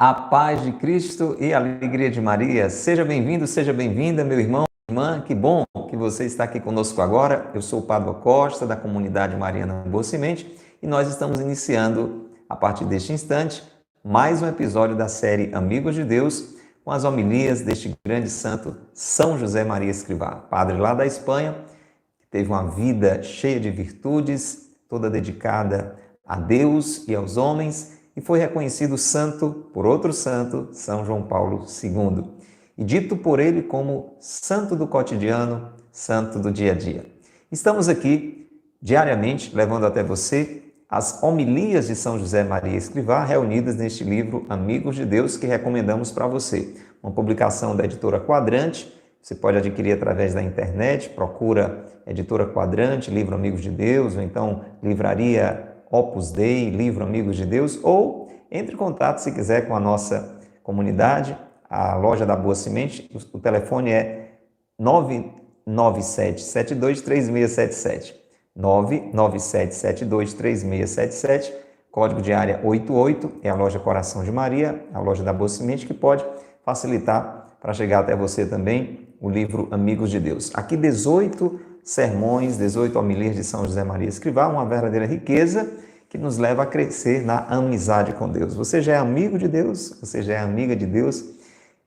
A paz de Cristo e a alegria de Maria. Seja bem-vindo, seja bem-vinda, meu irmão, minha irmã. Que bom que você está aqui conosco agora. Eu sou o Padre Costa, da comunidade Mariana Boa Semente, e nós estamos iniciando, a partir deste instante, mais um episódio da série Amigos de Deus, com as homilias deste grande santo, São José Maria Escrivá, padre lá da Espanha, que teve uma vida cheia de virtudes, toda dedicada a Deus e aos homens, e foi reconhecido santo por outro santo, São João Paulo II, e dito por ele como santo do cotidiano, santo do dia a dia. Estamos aqui diariamente levando até você as homilias de São José Maria Escrivá, reunidas neste livro Amigos de Deus, que recomendamos para você. Uma publicação da editora Quadrante, você pode adquirir através da internet, procura editora Quadrante, livro Amigos de Deus, ou então livraria Opus Dei, livro Amigos de Deus, ou entre em contato, se quiser, com a nossa comunidade, a loja da Boa Semente. O telefone é 997-723677, 997-723677, código de área 88, é a loja Coração de Maria, a loja da Boa Semente, que pode facilitar para chegar até você também o livro Amigos de Deus. Aqui 18 sermões, 18 homilias de São José Maria Escrivá, uma verdadeira riqueza que nos leva a crescer na amizade com Deus. Você já é amigo de Deus, você já é amiga de Deus,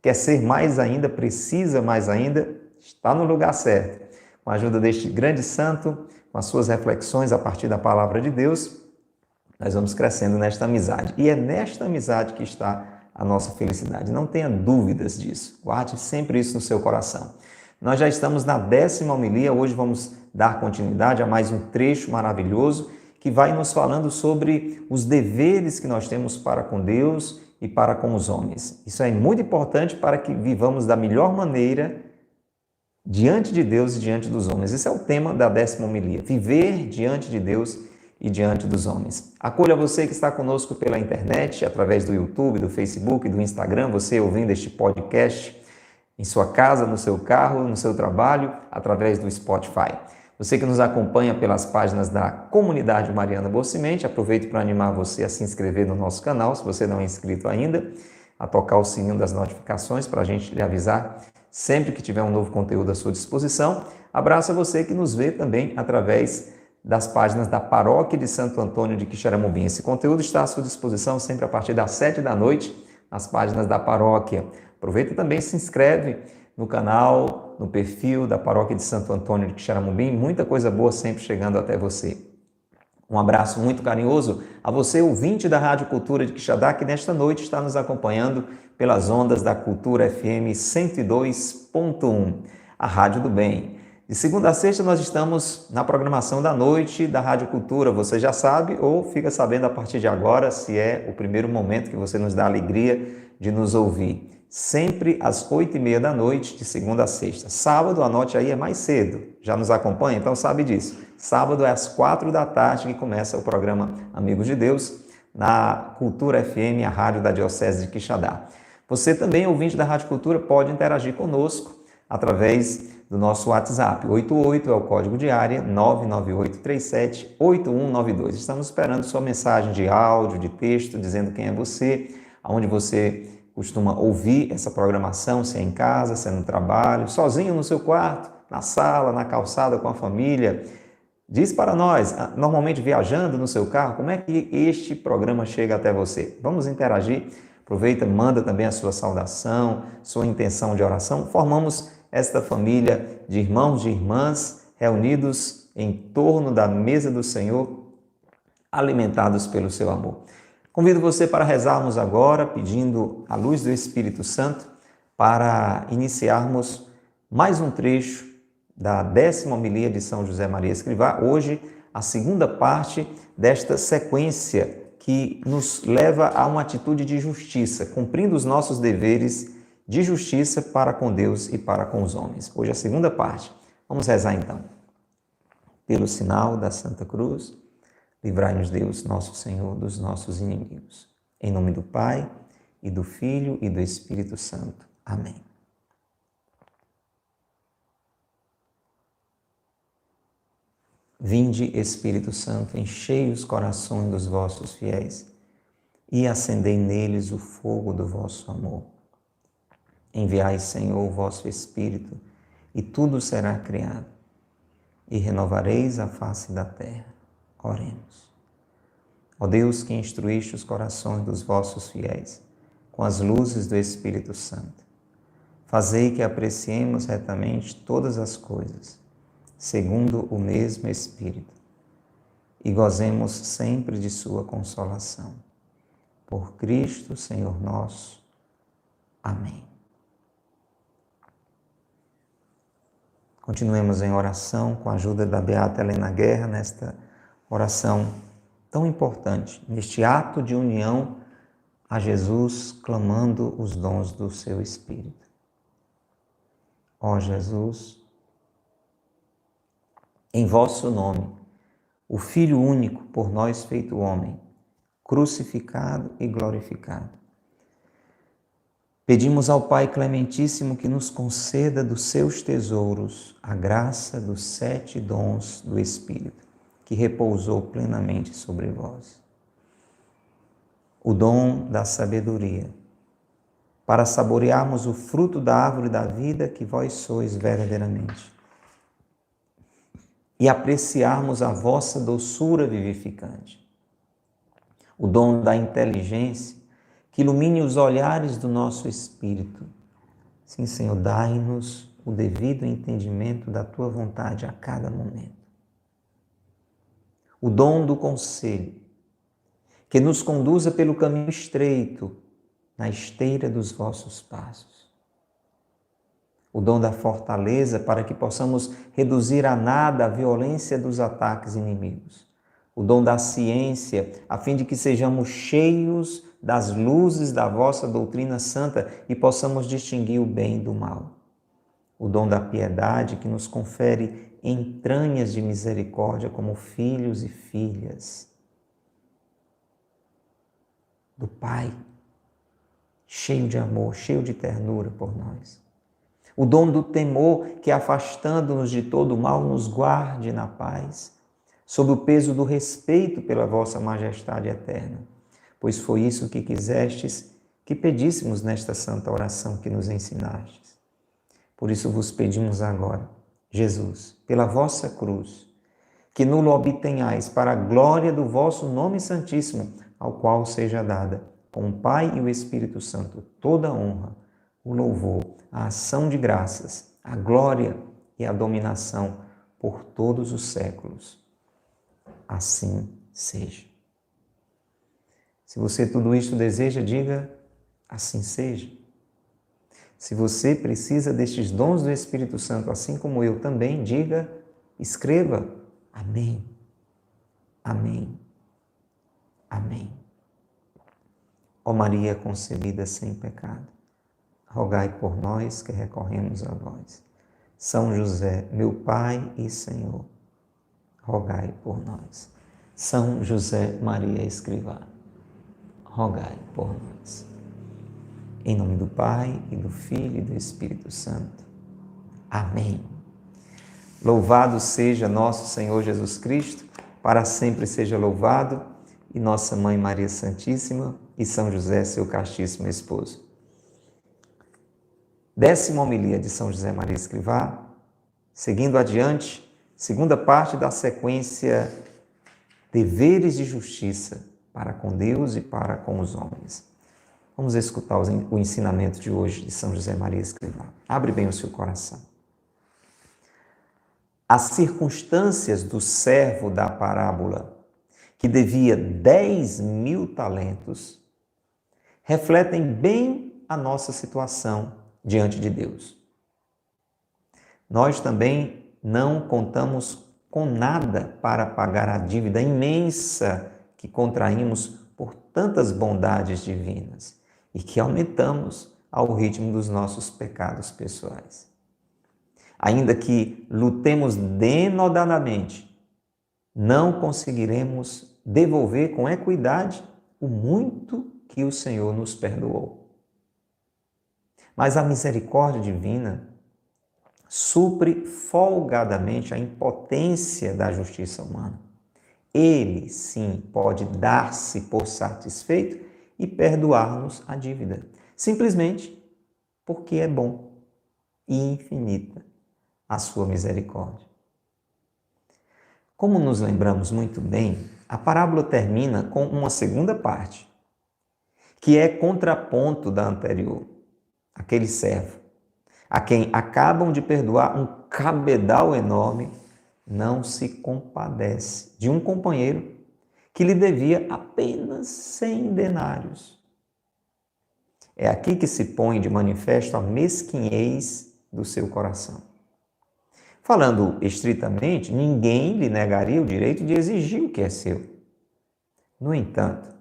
quer ser mais ainda, precisa mais ainda, está no lugar certo. Com a ajuda deste grande santo, com as suas reflexões a partir da palavra de Deus, nós vamos crescendo nesta amizade. E é nesta amizade que está a nossa felicidade. Não tenha dúvidas disso. Guarde sempre isso no seu coração. Nós já estamos na 10ª homilia. Hoje vamos dar continuidade a mais um trecho maravilhoso que vai nos falando sobre os deveres que nós temos para com Deus e para com os homens. Isso é muito importante para que vivamos da melhor maneira diante de Deus e diante dos homens. Esse é o tema da 10ª homilia. Viver diante de Deus e diante dos homens. Acolha você que está conosco pela internet, através do YouTube, do Facebook, do Instagram, você ouvindo este podcast em sua casa, no seu carro, no seu trabalho, através do Spotify. Você que nos acompanha pelas páginas da comunidade Mariana Boa Semente, aproveito para animar você a se inscrever no nosso canal, se você não é inscrito ainda, a tocar o sininho das notificações para a gente lhe avisar sempre que tiver um novo conteúdo à sua disposição. Abraço a você que nos vê também através das páginas da Paróquia de Santo Antônio de Quixeramobim. Esse conteúdo está à sua disposição sempre a partir das 7 da noite, nas páginas da paróquia. Aproveita também e se inscreve no canal, no perfil da Paróquia de Santo Antônio de Quixeramobim. Muita coisa boa sempre chegando até você. Um abraço muito carinhoso a você, ouvinte da Rádio Cultura de Quixadá, que nesta noite está nos acompanhando pelas ondas da Cultura FM 102.1, a Rádio do Bem. De segunda a sexta nós estamos na programação da noite da Rádio Cultura. Você já sabe ou fica sabendo a partir de agora, se é o primeiro momento que você nos dá a alegria de nos ouvir. Sempre às 8h30 da noite, de segunda a sexta. Sábado, anote aí, é mais cedo. Já nos acompanha? Então sabe disso. Sábado é às 4 da tarde que começa o programa Amigos de Deus, na Cultura FM, a rádio da Diocese de Quixadá. Você também, ouvinte da Rádio Cultura, pode interagir conosco através do nosso WhatsApp. 88 é o código de área, 998378192. Estamos esperando sua mensagem de áudio, de texto, dizendo quem é você, aonde você costuma ouvir essa programação, se é em casa, se é no trabalho, sozinho no seu quarto, na sala, na calçada com a família. Diz para nós, normalmente viajando no seu carro, como é que este programa chega até você? Vamos interagir. Aproveita, manda também a sua saudação, sua intenção de oração. Formamos esta família de irmãos e irmãs reunidos em torno da mesa do Senhor, alimentados pelo seu amor. Convido você para rezarmos agora, pedindo a luz do Espírito Santo para iniciarmos mais um trecho da 10ª homilia de São José Maria Escrivá. Hoje, a segunda parte desta sequência que nos leva a uma atitude de justiça, cumprindo os nossos deveres de justiça para com Deus e para com os homens. Hoje, a segunda parte. Vamos rezar então. Pelo sinal da Santa Cruz, livrai-nos Deus, nosso Senhor, dos nossos inimigos. Em nome do Pai, e do Filho, e do Espírito Santo. Amém. Vinde, Espírito Santo, enchei os corações dos vossos fiéis e acendei neles o fogo do vosso amor. Enviai, Senhor, o vosso Espírito, e tudo será criado, e renovareis a face da terra. Oremos. Ó Deus, que instruíste os corações dos vossos fiéis com as luzes do Espírito Santo, fazei que apreciemos retamente todas as coisas, segundo o mesmo Espírito, e gozemos sempre de sua consolação. Por Cristo, Senhor nosso. Amém. Continuemos em oração com a ajuda da Beata Helena Guerra, nesta oração tão importante, neste ato de união a Jesus, clamando os dons do seu Espírito. Ó Jesus, em vosso nome, o Filho único, por nós feito homem, crucificado e glorificado, pedimos ao Pai Clementíssimo que nos conceda dos seus tesouros a graça dos 7 dons do Espírito, que repousou plenamente sobre vós. O dom da sabedoria, para saborearmos o fruto da árvore da vida que vós sois verdadeiramente, e apreciarmos a vossa doçura vivificante. O dom da inteligência, que ilumine os olhares do nosso espírito. Sim, Senhor, dai-nos o devido entendimento da tua vontade a cada momento. O dom do conselho, que nos conduza pelo caminho estreito, na esteira dos vossos passos. O dom da fortaleza, para que possamos reduzir a nada a violência dos ataques inimigos. O dom da ciência, a fim de que sejamos cheios das luzes da vossa doutrina santa e possamos distinguir o bem do mal. O dom da piedade, que nos confere entranhas de misericórdia como filhos e filhas do Pai, cheio de amor, cheio de ternura por nós. O dom do temor, que afastando-nos de todo o mal, nos guarde na paz, sob o peso do respeito pela vossa majestade eterna, pois foi isso que quisestes que pedíssemos nesta santa oração que nos ensinastes. Por isso vos pedimos agora, Jesus, pela vossa cruz, que nulo obtenhais para a glória do vosso nome santíssimo, ao qual seja dada, com o Pai e o Espírito Santo, toda a honra, o louvor, a ação de graças, a glória e a dominação por todos os séculos. Assim seja. Se você tudo isto deseja, diga, assim seja. Se você precisa destes dons do Espírito Santo, assim como eu também, diga, escreva, amém, amém, amém. Ó Maria concebida sem pecado, rogai por nós que recorremos a vós. São José, meu Pai e Senhor, rogai por nós. São José Maria Escrivá, rogai por nós. Em nome do Pai, e do Filho e do Espírito Santo. Amém. Louvado seja nosso Senhor Jesus Cristo, para sempre seja louvado, e nossa Mãe Maria Santíssima e São José, seu castíssimo esposo. 10ª homilia de São José Maria Escrivá, seguindo adiante, segunda parte da sequência Deveres de Justiça para com Deus e para com os homens. Vamos escutar o ensinamento de hoje de São José Maria Escrivá. Abre bem o seu coração. As circunstâncias do servo da parábola, que devia 10.000 talentos, refletem bem a nossa situação diante de Deus. Nós também não contamos com nada para pagar a dívida imensa que contraímos por tantas bondades divinas e que aumentamos ao ritmo dos nossos pecados pessoais. Ainda que lutemos denodadamente, não conseguiremos devolver com equidade o muito que o Senhor nos perdoou. Mas a misericórdia divina supre folgadamente a impotência da justiça humana. Ele, sim, pode dar-se por satisfeito e perdoar-nos a dívida. Simplesmente porque é bom e infinita a sua misericórdia. Como nos lembramos muito bem, a parábola termina com uma segunda parte, que é contraponto da anterior. Aquele servo, a quem acabam de perdoar um cabedal enorme, não se compadece de um companheiro que lhe devia apenas 100 denários. É aqui que se põe de manifesto a mesquinhez do seu coração. Falando estritamente, ninguém lhe negaria o direito de exigir o que é seu. No entanto,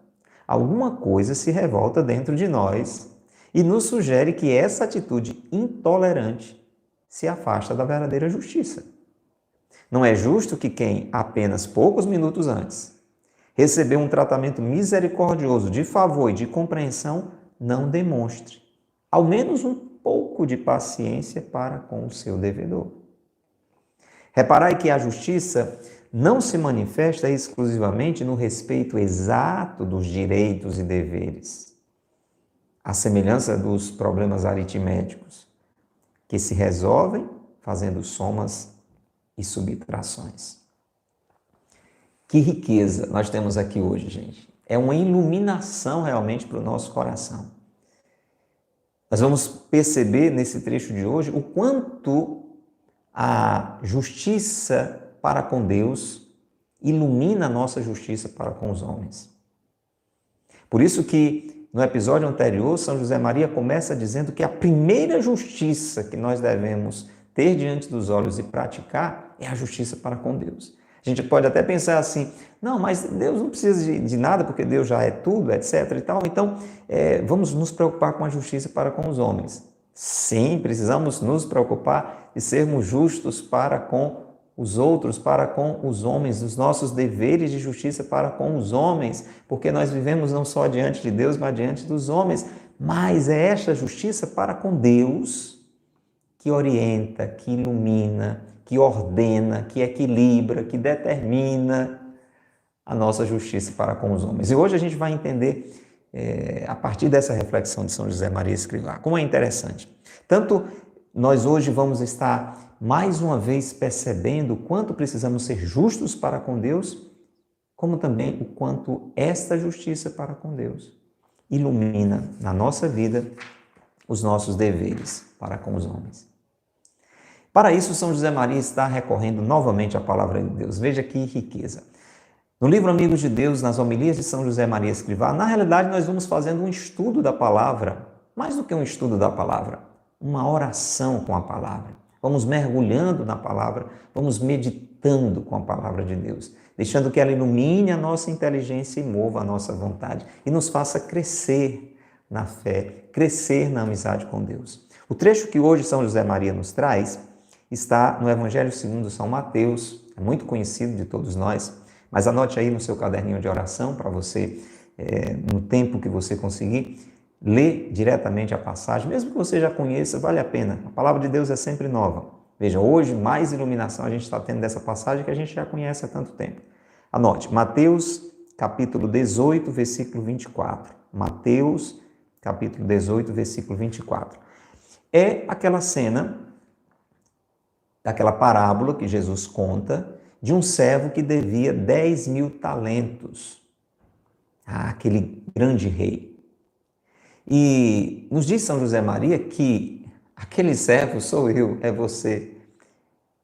alguma coisa se revolta dentro de nós e nos sugere que essa atitude intolerante se afasta da verdadeira justiça. Não é justo que quem, apenas poucos minutos antes, recebeu um tratamento misericordioso de favor e de compreensão, não demonstre, ao menos um pouco de paciência para com o seu devedor. Reparai que a justiça não se manifesta exclusivamente no respeito exato dos direitos e deveres, à semelhança dos problemas aritméticos, que se resolvem fazendo somas e subtrações. Que riqueza nós temos aqui hoje, gente. É uma iluminação realmente para o nosso coração. Nós vamos perceber nesse trecho de hoje o quanto a justiça para com Deus ilumina a nossa justiça para com os homens. Por isso que no episódio anterior, São José Maria começa dizendo que a primeira justiça que nós devemos ter diante dos olhos e praticar é a justiça para com Deus. A gente pode até pensar assim, não, mas Deus não precisa de nada, porque Deus já é tudo, etc. e tal. Então, vamos nos preocupar com a justiça para com os homens. Sim, precisamos nos preocupar e sermos justos para com os outros, para com os homens, os nossos deveres de justiça para com os homens, porque nós vivemos não só diante de Deus, mas diante dos homens. Mas é esta justiça para com Deus que orienta, que ilumina, que ordena, que equilibra, que determina a nossa justiça para com os homens. E hoje a gente vai entender, a partir dessa reflexão de São José Maria Escrivá, como é interessante. Tanto nós hoje vamos estar mais uma vez percebendo o quanto precisamos ser justos para com Deus, como também o quanto esta justiça para com Deus ilumina na nossa vida os nossos deveres para com os homens. Para isso, São José Maria está recorrendo novamente à palavra de Deus. Veja que riqueza. No livro Amigos de Deus, nas homilias de São José Maria Escrivá, na realidade nós vamos fazendo um estudo da palavra, mais do que um estudo da palavra, uma oração com a palavra. Vamos mergulhando na palavra, vamos meditando com a palavra de Deus, deixando que ela ilumine a nossa inteligência e mova a nossa vontade e nos faça crescer na fé, crescer na amizade com Deus. O trecho que hoje São José Maria nos traz está no Evangelho segundo São Mateus, é muito conhecido de todos nós, mas anote aí no seu caderninho de oração para você, no tempo que você conseguir, ler diretamente a passagem, mesmo que você já conheça, vale a pena. A palavra de Deus é sempre nova. Veja, hoje mais iluminação a gente está tendo dessa passagem que a gente já conhece há tanto tempo. Anote, Mateus capítulo 18, versículo 24. Mateus capítulo 18, versículo 24. É aquela cena, daquela parábola que Jesus conta, de um servo que devia 10.000 talentos àquele grande rei. E nos diz São José Maria que aquele servo sou eu, é você.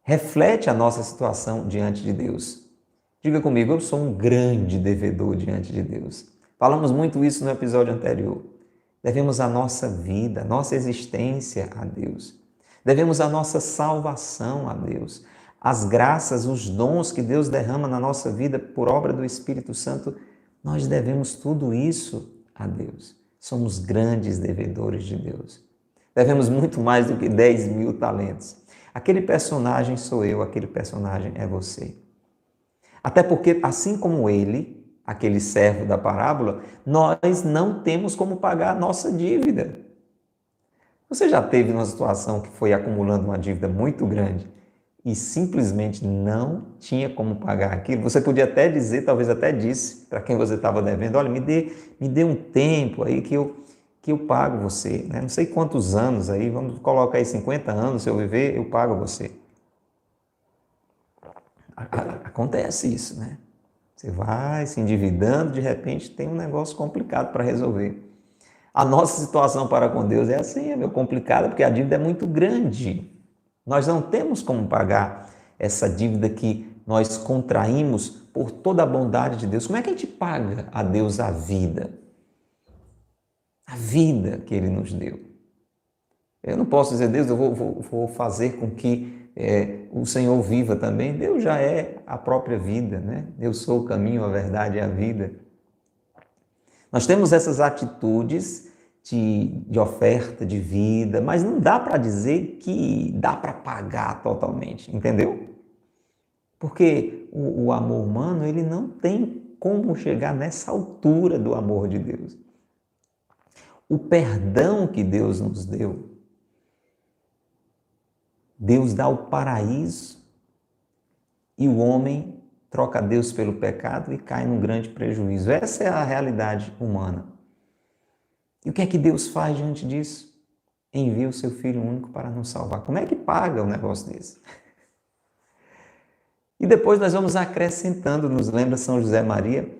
Reflete a nossa situação diante de Deus. Diga comigo, eu sou um grande devedor diante de Deus. Falamos muito isso no episódio anterior. Devemos a nossa vida, a nossa existência a Deus. Devemos a nossa salvação a Deus. As graças, os dons que Deus derrama na nossa vida por obra do Espírito Santo, nós devemos tudo isso a Deus. Somos grandes devedores de Deus. Devemos muito mais do que 10.000 talentos. Aquele personagem sou eu, aquele personagem é você. Até porque, assim como ele, aquele servo da parábola, nós não temos como pagar a nossa dívida. Você já teve uma situação que foi acumulando uma dívida muito grande e simplesmente não tinha como pagar aquilo. Você podia até dizer, talvez até disse para quem você estava devendo, olha, me dê um tempo aí que eu pago você, né? Não sei quantos anos aí, vamos colocar aí 50 anos, se eu viver, eu pago você. Acontece isso, né? Você vai se endividando, de repente tem um negócio complicado para resolver. A nossa situação para com Deus é assim, é meio complicada, porque a dívida é muito grande. Nós não temos como pagar essa dívida que nós contraímos por toda a bondade de Deus. Como é que a gente paga a Deus a vida? A vida que Ele nos deu. Eu não posso dizer, Deus, eu vou fazer com que o Senhor viva também. Deus já é a própria vida, né? Eu sou o caminho, a verdade e a vida. Nós temos essas atitudes de oferta, de vida, mas não dá para dizer que dá para pagar totalmente, entendeu? Porque o amor humano, ele não tem como chegar nessa altura do amor de Deus. O perdão que Deus nos deu, Deus dá o paraíso e o homem troca Deus pelo pecado e cai num grande prejuízo. Essa é a realidade humana. E o que é que Deus faz diante disso? Envia o seu Filho único para nos salvar. Como é que paga um negócio desse? E depois nós vamos acrescentando, nos lembra São José Maria,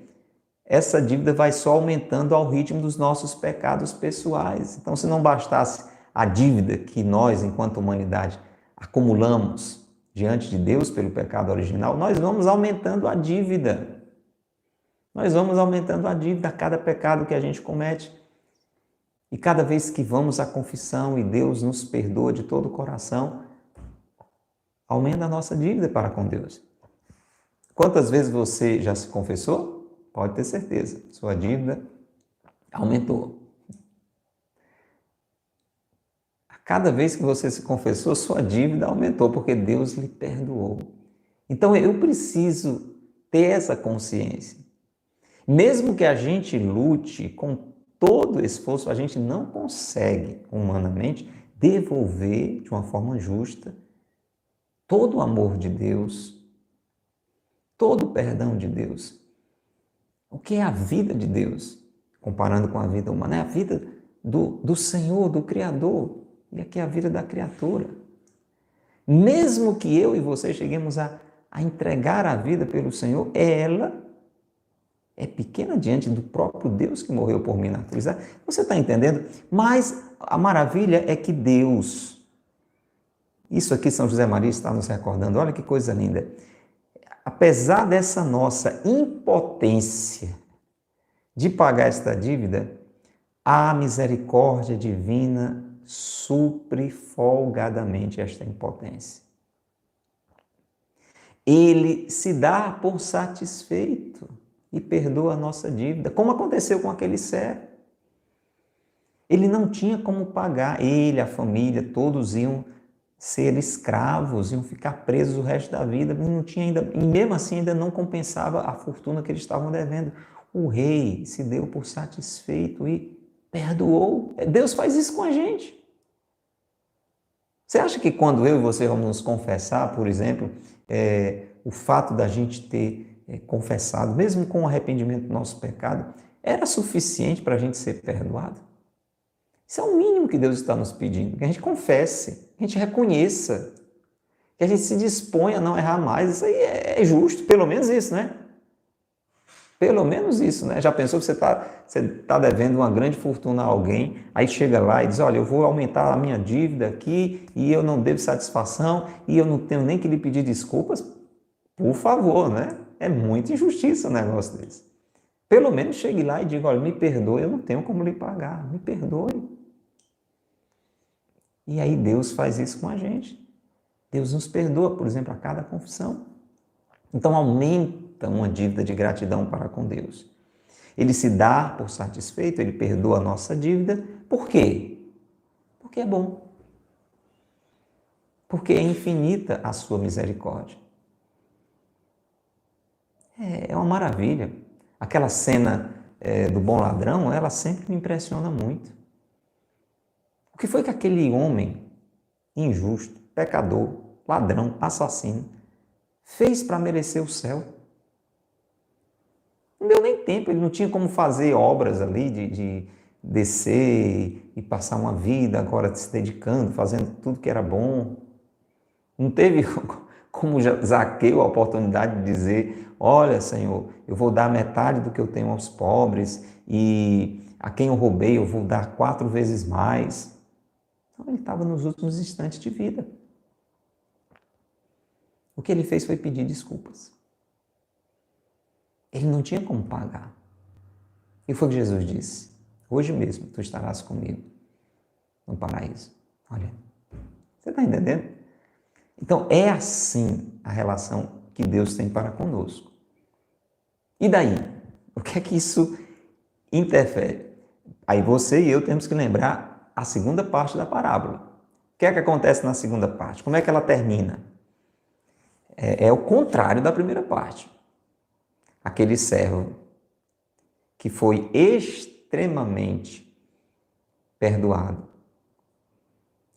essa dívida vai só aumentando ao ritmo dos nossos pecados pessoais. Então, se não bastasse a dívida que nós, enquanto humanidade, acumulamos diante de Deus pelo pecado original, nós vamos aumentando a dívida. Nós vamos aumentando a dívida a cada pecado que a gente comete. E cada vez que vamos à confissão e Deus nos perdoa de todo o coração, aumenta a nossa dívida para com Deus. Quantas vezes você já se confessou? Pode ter certeza, sua dívida aumentou. A cada vez que você se confessou, sua dívida aumentou, porque Deus lhe perdoou. Então eu preciso ter essa consciência. Mesmo que a gente lute com todo esforço, a gente não consegue, humanamente, devolver de uma forma justa todo o amor de Deus, todo o perdão de Deus. O que é a vida de Deus, comparando com a vida humana? É a vida do Senhor, do Criador, e aqui é a vida da criatura. Mesmo que eu e você cheguemos a entregar a vida pelo Senhor, ela é pequena diante do próprio Deus que morreu por mim na cruz. Você está entendendo? Mas a maravilha é que Deus, isso aqui São José Maria está nos recordando, olha que coisa linda. Apesar dessa nossa impotência de pagar esta dívida, a misericórdia divina supre folgadamente esta impotência. Ele se dá por satisfeito e perdoa a nossa dívida, como aconteceu com aquele cego. Ele não tinha como pagar, ele, a família, todos iam ser escravos, iam ficar presos o resto da vida, não tinha ainda, e mesmo assim ainda não compensava a fortuna que eles estavam devendo. O rei se deu por satisfeito e perdoou. Deus faz isso com a gente. Você acha que quando eu e você vamos nos confessar, por exemplo, o fato da gente ter confessado, mesmo com o arrependimento do nosso pecado, era suficiente para a gente ser perdoado? Isso é o mínimo que Deus está nos pedindo, que a gente confesse, que a gente reconheça, que a gente se disponha a não errar mais. Isso aí é justo, pelo menos isso, né? Pelo menos isso, né? Já pensou que você tá devendo uma grande fortuna a alguém, aí chega lá e diz, olha, eu vou aumentar a minha dívida aqui e eu não devo satisfação e eu não tenho nem que lhe pedir desculpas? Por favor, né? É muita injustiça um negócio desse. Pelo menos chegue lá e diga, olha, me perdoe, eu não tenho como lhe pagar, me perdoe. E aí Deus faz isso com a gente. Deus nos perdoa, por exemplo, a cada confissão. Então aumenta uma dívida de gratidão para com Deus. Ele se dá por satisfeito, ele perdoa a nossa dívida. Por quê? Porque é bom. Porque é infinita a sua misericórdia. É uma maravilha. Aquela cena do bom ladrão, ela sempre me impressiona muito. O que foi que aquele homem injusto, pecador, ladrão, assassino, fez para merecer o céu? Não deu nem tempo, ele não tinha como fazer obras ali de descer e passar uma vida agora se dedicando, fazendo tudo que era bom. Não teve como Zaqueu a oportunidade de dizer: olha, Senhor, eu vou dar metade do que eu tenho aos pobres e a quem eu roubei eu vou dar 4 vezes mais. Então, ele estava nos últimos instantes de vida. O que ele fez foi pedir desculpas. Ele não tinha como pagar. E foi o que Jesus disse: hoje mesmo tu estarás comigo no paraíso. Olha, você está entendendo? Então, é assim a relação que Deus tem para conosco. E daí? O que é que isso interfere? Aí você e eu temos que lembrar a segunda parte da parábola. O que é que acontece na segunda parte? Como é que ela termina? É o contrário da primeira parte. Aquele servo que foi extremamente perdoado,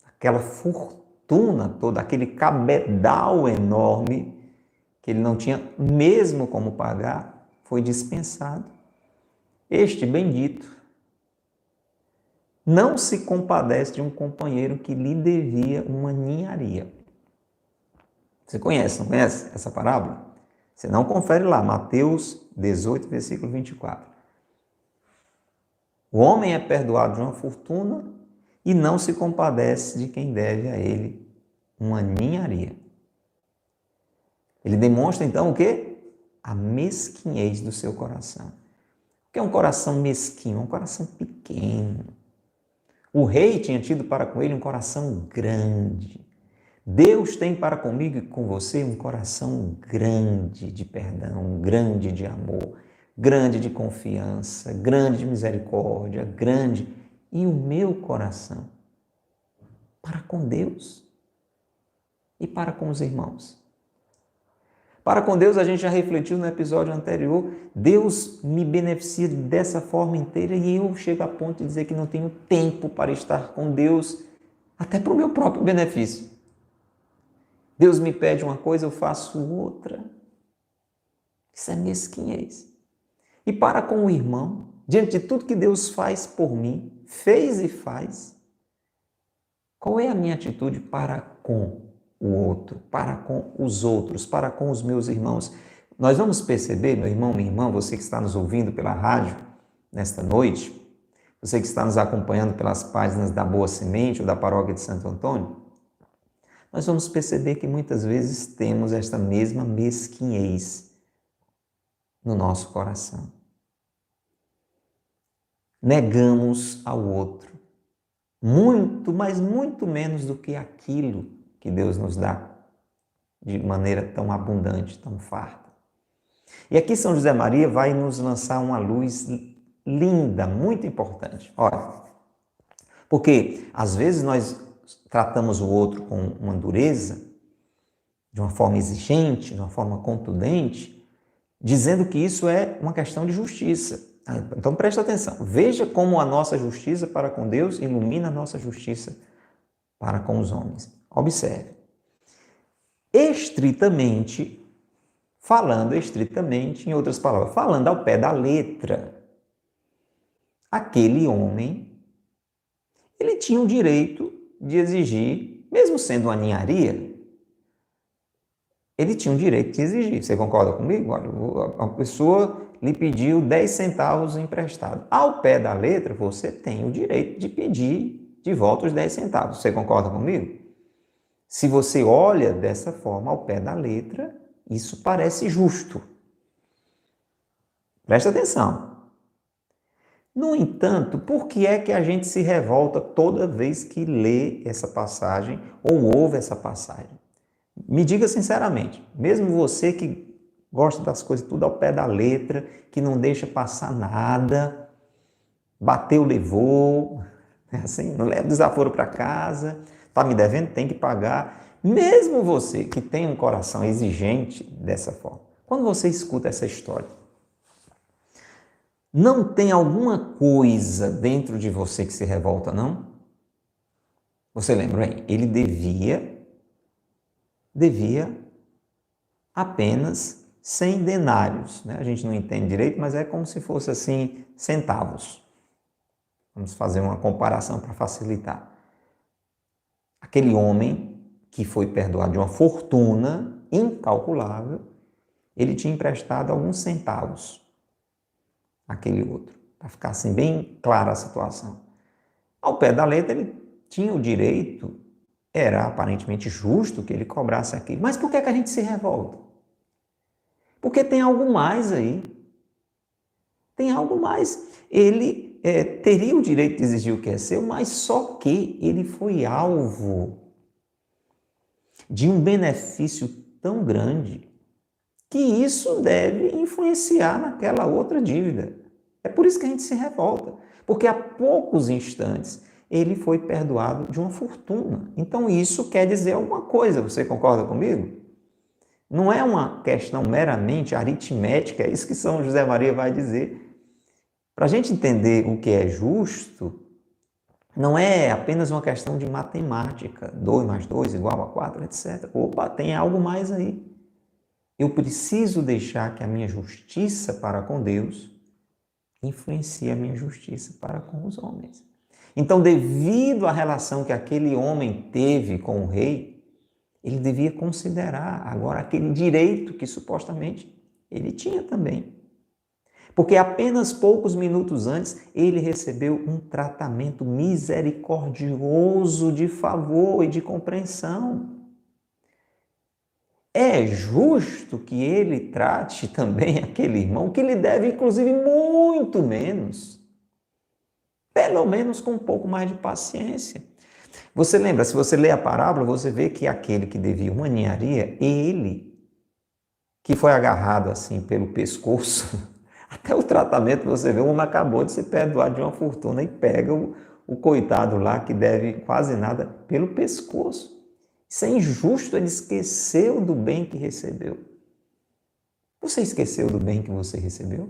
aquela fortuna toda, aquele cabedal enorme que ele não tinha mesmo como pagar, foi dispensado. Este bendito não se compadece de um companheiro que lhe devia uma ninharia. Você conhece, não conhece essa parábola? Você não confere lá, Mateus 18, versículo 24. O homem é perdoado de uma fortuna e não se compadece de quem deve a ele uma ninharia. Ele demonstra então o quê? A mesquinhez do seu coração. O que é um coração mesquinho? Um coração pequeno. O rei tinha tido para com ele um coração grande. Deus tem para comigo e com você um coração grande de perdão, grande de amor, grande de confiança, grande de misericórdia, grande. E o meu coração para com Deus e para com os irmãos. Para com Deus, a gente já refletiu no episódio anterior, Deus me beneficia dessa forma inteira e eu chego a ponto de dizer que não tenho tempo para estar com Deus, até para o meu próprio benefício. Deus me pede uma coisa, eu faço outra. Isso é mesquinhez. E para com o irmão, diante de tudo que Deus faz por mim, fez e faz, qual é a minha atitude para com o outro, para com os outros, para com os meus irmãos? Nós vamos perceber, meu irmão, minha irmã, você que está nos ouvindo pela rádio nesta noite, você que está nos acompanhando pelas páginas da Boa Semente ou da Paróquia de Santo Antônio, nós vamos perceber que muitas vezes temos esta mesma mesquinhez no nosso coração. Negamos ao outro muito, mas muito menos do que aquilo que Deus nos dá de maneira tão abundante, tão farta. E aqui São José Maria vai nos lançar uma luz linda, muito importante. Olha, porque às vezes nós tratamos o outro com uma dureza, de uma forma exigente, de uma forma contundente, dizendo que isso é uma questão de justiça. Então preste atenção, veja como a nossa justiça para com Deus ilumina a nossa justiça para com os homens. Observe. Falando estritamente, em outras palavras, falando ao pé da letra, aquele homem, ele tinha o direito de exigir, mesmo sendo uma ninharia, ele tinha o direito de exigir. Você concorda comigo? Olha, a pessoa lhe pediu 10 centavos emprestado. Ao pé da letra, você tem o direito de pedir de volta os 10 centavos. Você concorda comigo? Se você olha dessa forma, ao pé da letra, isso parece justo. Presta atenção. No entanto, por que é que a gente se revolta toda vez que lê essa passagem ou ouve essa passagem? Me diga sinceramente, mesmo você que gosta das coisas tudo ao pé da letra, que não deixa passar nada, bateu, levou, assim, não leva desaforo para casa, está me devendo, tem que pagar. Mesmo você que tem um coração exigente dessa forma, quando você escuta essa história, não tem alguma coisa dentro de você que se revolta, não? Você lembra, hein? Ele devia devia apenas 100 denários, né? A gente não entende direito, mas é como se fosse assim, centavos. Vamos fazer uma comparação para facilitar. Aquele homem que foi perdoado de uma fortuna incalculável, ele tinha emprestado alguns centavos àquele outro, para ficar assim bem clara a situação. Ao pé da letra, ele tinha o direito, era aparentemente justo que ele cobrasse aquilo. Mas por que a gente se revolta? Porque tem algo mais aí. Tem algo mais. Ele teria o direito de exigir o que é seu, mas só que ele foi alvo de um benefício tão grande que isso deve influenciar naquela outra dívida. É por isso que a gente se revolta, porque há poucos instantes ele foi perdoado de uma fortuna. Então isso quer dizer alguma coisa, você concorda comigo? Não é uma questão meramente aritmética, é isso que São José Maria vai dizer. Para a gente entender o que é justo, não é apenas uma questão de matemática, 2 mais 2 igual a 4, etc. Opa, tem algo mais aí. Eu preciso deixar que a minha justiça para com Deus influencie a minha justiça para com os homens. Então, devido à relação que aquele homem teve com o rei, ele devia considerar agora aquele direito que supostamente ele tinha também. Porque apenas poucos minutos antes ele recebeu um tratamento misericordioso de favor e de compreensão. É justo que ele trate também aquele irmão que lhe deve, inclusive, muito menos. Pelo menos com um pouco mais de paciência. Você lembra, se você lê a parábola, você vê que aquele que devia uma ninharia, ele que foi agarrado assim pelo pescoço, até o tratamento você vê, o homem acabou de se perdoar de uma fortuna e pega o coitado lá que deve quase nada pelo pescoço. Isso é injusto, ele esqueceu do bem que recebeu. Você esqueceu do bem que você recebeu?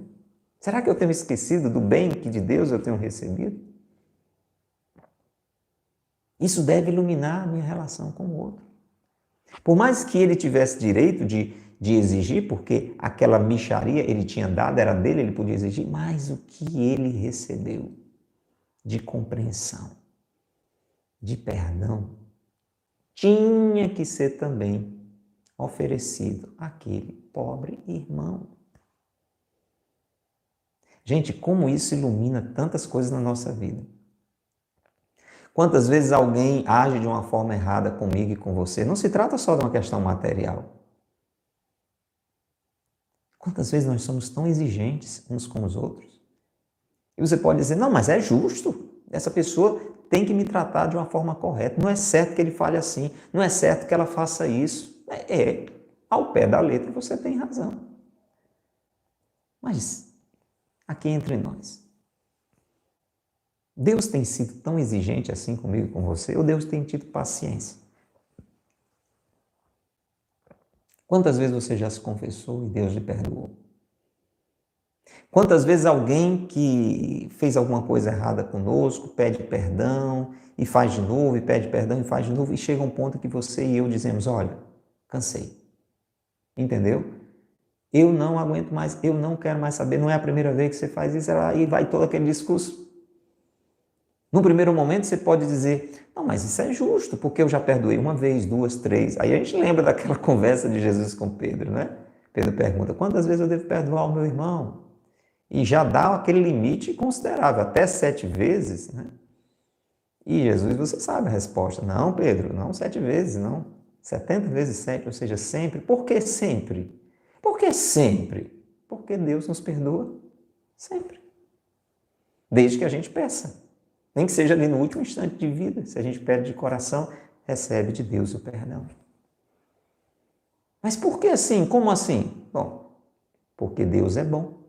Será que eu tenho esquecido do bem que de Deus eu tenho recebido? Isso deve iluminar a minha relação com o outro. Por mais que ele tivesse direito de exigir, porque aquela mixaria ele tinha dado, era dele, ele podia exigir, mas o que ele recebeu de compreensão, de perdão, tinha que ser também oferecido àquele pobre irmão. Gente, como isso ilumina tantas coisas na nossa vida. Quantas vezes alguém age de uma forma errada comigo e com você? Não se trata só de uma questão material. Quantas vezes nós somos tão exigentes uns com os outros? E você pode dizer, não, mas é justo. Essa pessoa tem que me tratar de uma forma correta. Não é certo que ele fale assim. Não é certo que ela faça isso. Ao pé da letra você tem razão. Mas, aqui entre nós, Deus tem sido tão exigente assim comigo e com você, ou Deus tem tido paciência? Quantas vezes você já se confessou e Deus lhe perdoou? Quantas vezes alguém que fez alguma coisa errada conosco pede perdão e faz de novo, e pede perdão e faz de novo, e chega um ponto que você e eu dizemos, olha, cansei. Entendeu? Eu não aguento mais, eu não quero mais saber, não é a primeira vez que você faz isso, e vai todo aquele discurso. No primeiro momento você pode dizer, não, mas isso é justo, porque eu já perdoei uma vez, 2, 3. Aí a gente lembra daquela conversa de Jesus com Pedro, né? Pedro pergunta, quantas vezes eu devo perdoar o meu irmão? E já dá aquele limite considerável, até 7 vezes, né? E Jesus, você sabe a resposta, não, Pedro, não 7 vezes, não. 70 vezes 7, ou seja, sempre. Por que sempre? Por que sempre? Porque Deus nos perdoa sempre. Desde que a gente peça. Nem que seja ali no último instante de vida, se a gente pede de coração, recebe de Deus o perdão. Mas por que assim? Como assim? Bom, porque Deus é bom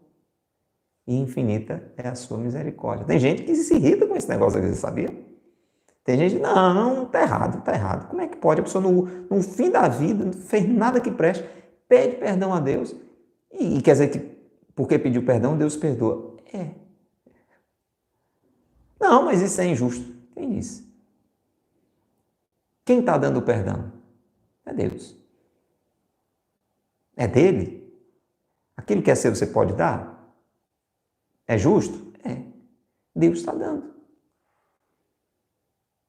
e infinita é a sua misericórdia. Tem gente que se irrita com esse negócio aqui, você sabia? Tem gente que, não, tá errado, tá errado. Como é que pode? A pessoa no fim da vida não fez nada que preste, pede perdão a Deus e quer dizer que porque pediu perdão, Deus perdoa. Não, mas isso é injusto. Quem disse? Quem está dando o perdão? É Deus. É dele? Aquilo que é seu você pode dar? É justo? É. Deus está dando.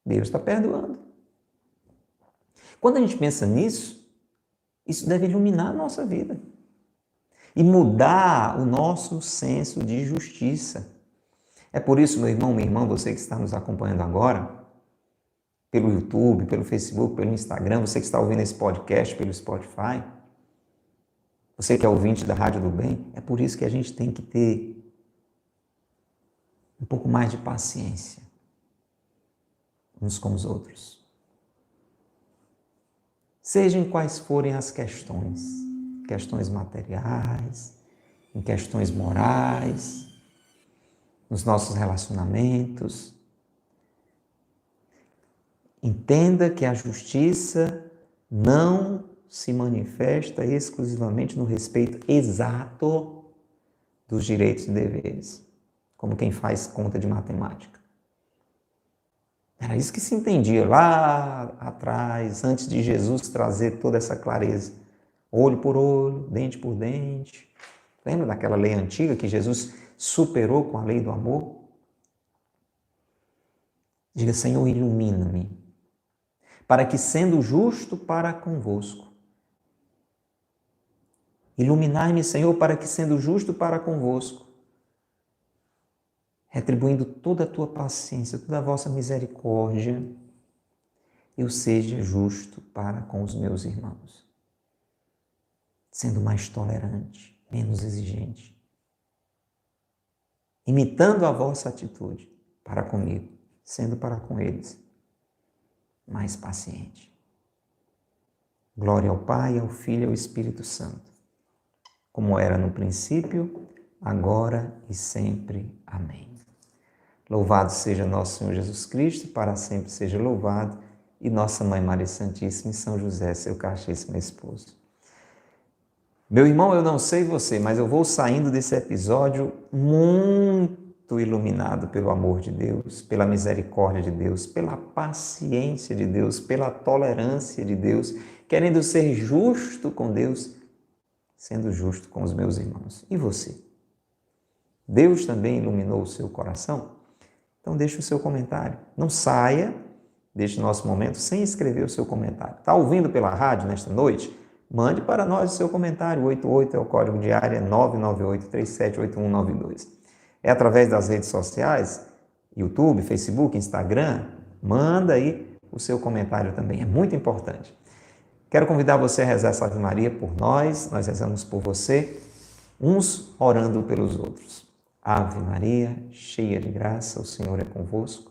Deus está perdoando. Quando a gente pensa nisso, isso deve iluminar a nossa vida e mudar o nosso senso de justiça. É por isso, meu irmão, minha irmã, você que está nos acompanhando agora, pelo YouTube, pelo Facebook, pelo Instagram, você que está ouvindo esse podcast pelo Spotify, você que é ouvinte da Rádio do Bem, é por isso que a gente tem que ter um pouco mais de paciência uns com os outros. Sejam quais forem as questões materiais, em questões morais, nos nossos relacionamentos. Entenda que a justiça não se manifesta exclusivamente no respeito exato dos direitos e deveres, como quem faz conta de matemática. Era isso que se entendia lá atrás, antes de Jesus trazer toda essa clareza. Olho por olho, dente por dente. Lembra daquela lei antiga que Jesus superou com a lei do amor? Diga, Senhor, ilumina-me, para que, sendo justo para convosco, iluminai-me, Senhor, para que, sendo justo para convosco, retribuindo toda a tua paciência, toda a vossa misericórdia, eu seja justo para com os meus irmãos, sendo mais tolerante, menos exigente, imitando a vossa atitude para comigo, sendo para com eles mais paciente. Glória ao Pai, ao Filho e ao Espírito Santo, como era no princípio, agora e sempre. Amém. Louvado seja nosso Senhor Jesus Cristo, para sempre seja louvado, e nossa Mãe Maria Santíssima e São José, seu castíssimo esposo. Meu irmão, eu não sei você, mas eu vou saindo desse episódio muito iluminado pelo amor de Deus, pela misericórdia de Deus, pela paciência de Deus, pela tolerância de Deus, querendo ser justo com Deus, sendo justo com os meus irmãos. E você? Deus também iluminou o seu coração? Então deixe o seu comentário. Não saia deste nosso momento sem escrever o seu comentário. Está ouvindo pela rádio nesta noite? Mande para nós o seu comentário. 88 é o código de área 998-378192. É através das redes sociais, YouTube, Facebook, Instagram. Manda aí o seu comentário também. É muito importante. Quero convidar você a rezar essa Ave Maria por nós. Nós rezamos por você, uns orando pelos outros. Ave Maria, cheia de graça, o Senhor é convosco.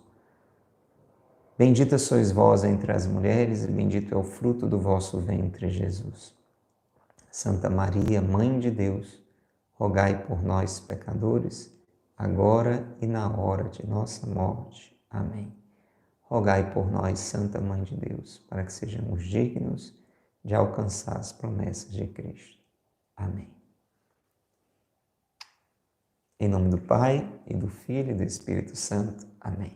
Bendita sois vós entre as mulheres e bendito é o fruto do vosso ventre, Jesus. Santa Maria, Mãe de Deus, rogai por nós, pecadores, agora e na hora de nossa morte. Amém. Rogai por nós, Santa Mãe de Deus, para que sejamos dignos de alcançar as promessas de Cristo. Amém. Em nome do Pai, e do Filho e do Espírito Santo. Amém.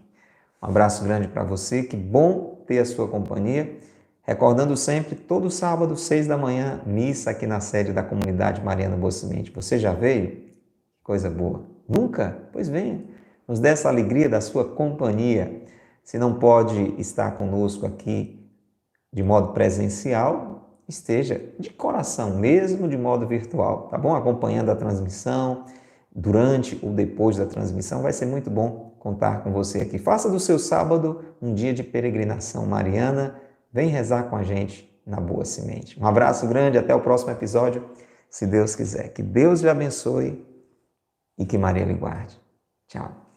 Um abraço grande para você, que bom ter a sua companhia. Recordando sempre, todo sábado, 6 da manhã, missa aqui na sede da Comunidade Mariana Boa Semente. Você já veio? Coisa boa. Nunca? Pois venha. Nos dê essa alegria da sua companhia. Se não pode estar conosco aqui de modo presencial, esteja de coração, mesmo de modo virtual, tá bom? Acompanhando a transmissão, durante ou depois da transmissão, vai ser muito bom contar com você aqui. Faça do seu sábado um dia de peregrinação mariana. Vem rezar com a gente na Boa Semente. Um abraço grande, até o próximo episódio, se Deus quiser. Que Deus lhe abençoe e que Maria lhe guarde. Tchau.